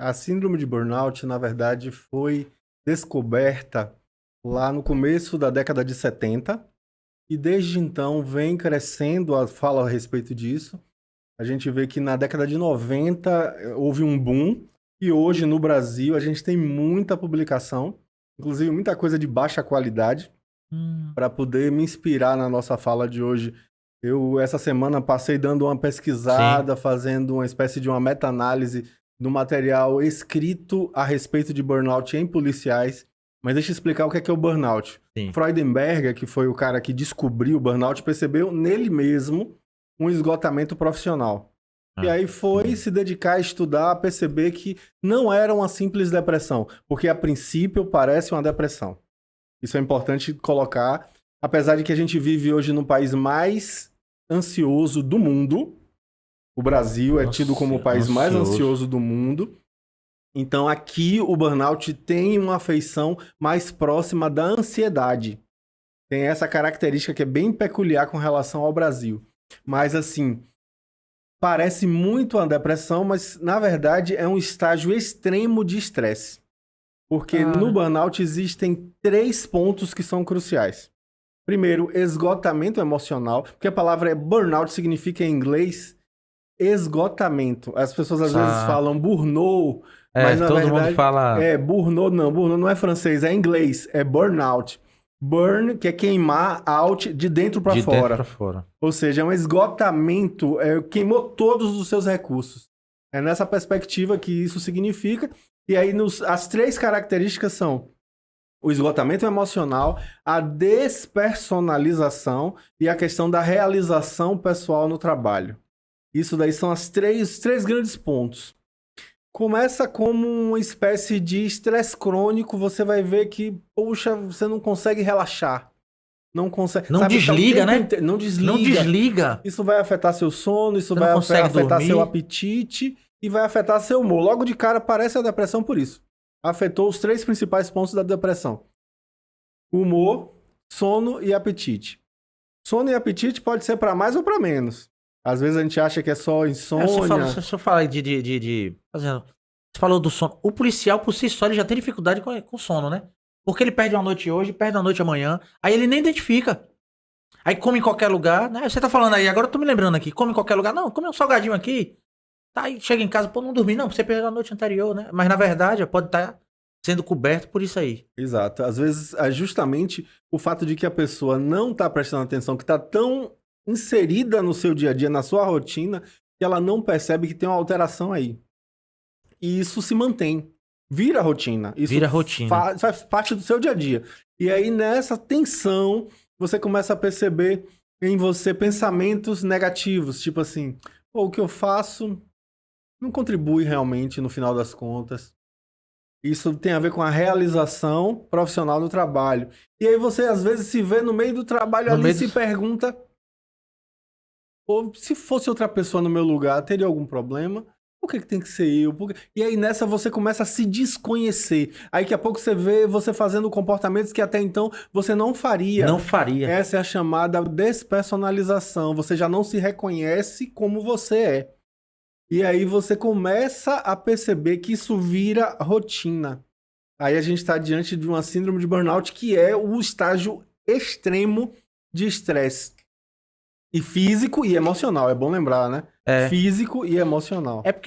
A síndrome de burnout, na verdade, foi descoberta lá no começo da década de 70 e desde então vem crescendo a fala a respeito disso. A gente vê que na década de 90 houve um boom e hoje no Brasil a gente tem muita publicação, inclusive muita coisa de baixa qualidade, para poder me inspirar na nossa fala de hoje. Eu, essa semana, passei dando uma pesquisada, fazendo uma espécie de uma meta-análise do material escrito a respeito de burnout em policiais. Mas deixa eu explicar o que é o burnout. Sim. Freudenberger, que foi o cara que descobriu o burnout, percebeu nele mesmo um esgotamento profissional. E aí foi se dedicar a estudar, a perceber que não era uma simples depressão, porque a princípio parece uma depressão. Isso é importante colocar, apesar de que a gente vive hoje no país mais ansioso do mundo. O Brasil é tido como o país mais ansioso do mundo. Então aqui o burnout tem uma afeição mais próxima da ansiedade. Tem essa característica que é bem peculiar com relação ao Brasil. Mas assim, parece muito uma depressão, mas na verdade é um estágio extremo de estresse. Porque no burnout existem 3 pontos que são cruciais. Primeiro, esgotamento emocional, porque a palavra burnout significa em inglês esgotamento. As pessoas às vezes falam burnout, mas na todo verdade mundo fala... burnout não é francês, é inglês, é burnout. Burn, que é queimar, out, de dentro para fora. dentro pra fora. Ou seja, é um esgotamento, queimou todos os seus recursos. É nessa perspectiva que isso significa. E aí as 3 características são o esgotamento emocional, a despersonalização e a questão da realização pessoal no trabalho. Isso daí são os três grandes pontos. Começa como uma espécie de estresse crônico, você vai ver que, poxa, você não consegue relaxar. Não consegue. Não desliga, né? Não desliga. Não desliga. Isso vai afetar seu sono, isso Você vai não consegue afetar dormir. seu apetite e vai afetar seu humor. Logo de cara aparece a depressão por isso. Afetou os 3 principais pontos da depressão: humor, sono e apetite. Sono e apetite pode ser para mais ou para menos. Às vezes a gente acha que é só insônia. Você fala você falou do sono. O policial, por si só, ele já tem dificuldade com sono, né? Porque ele perde uma noite hoje, perde uma noite amanhã, aí ele nem identifica. Aí come em qualquer lugar, né? Você tá falando aí, agora eu tô me lembrando aqui, come em qualquer lugar. Não, come um salgadinho aqui. Tá, aí chega em casa, pô, não dormi. Não, você perdeu a noite anterior, né? Mas na verdade, pode estar sendo coberto por isso aí. Exato. Às vezes é justamente o fato de que a pessoa não tá prestando atenção, que tá tão inserida no seu dia a dia, na sua rotina, que ela não percebe que tem uma alteração aí. E isso se mantém. Vira rotina. Isso Vira rotina. Faz parte do seu dia a dia. E aí, nessa tensão, você começa a perceber em você pensamentos negativos. Tipo assim, pô, o que eu faço não contribui realmente no final das contas. Isso tem a ver com a realização profissional do trabalho. E aí você, às vezes, se vê no meio do trabalho ali e se pergunta, pô, se fosse outra pessoa no meu lugar, teria algum problema? Por que tem que ser eu? E aí nessa você começa a se desconhecer. Aí daqui a pouco você vê você fazendo comportamentos que até então você não faria. Não faria. Essa é a chamada despersonalização. Você já não se reconhece como você é. E aí você começa a perceber que isso vira rotina. Aí a gente está diante de uma síndrome de burnout, que é o estágio extremo de estresse. E físico e emocional, é bom lembrar, né? Físico e emocional. É porque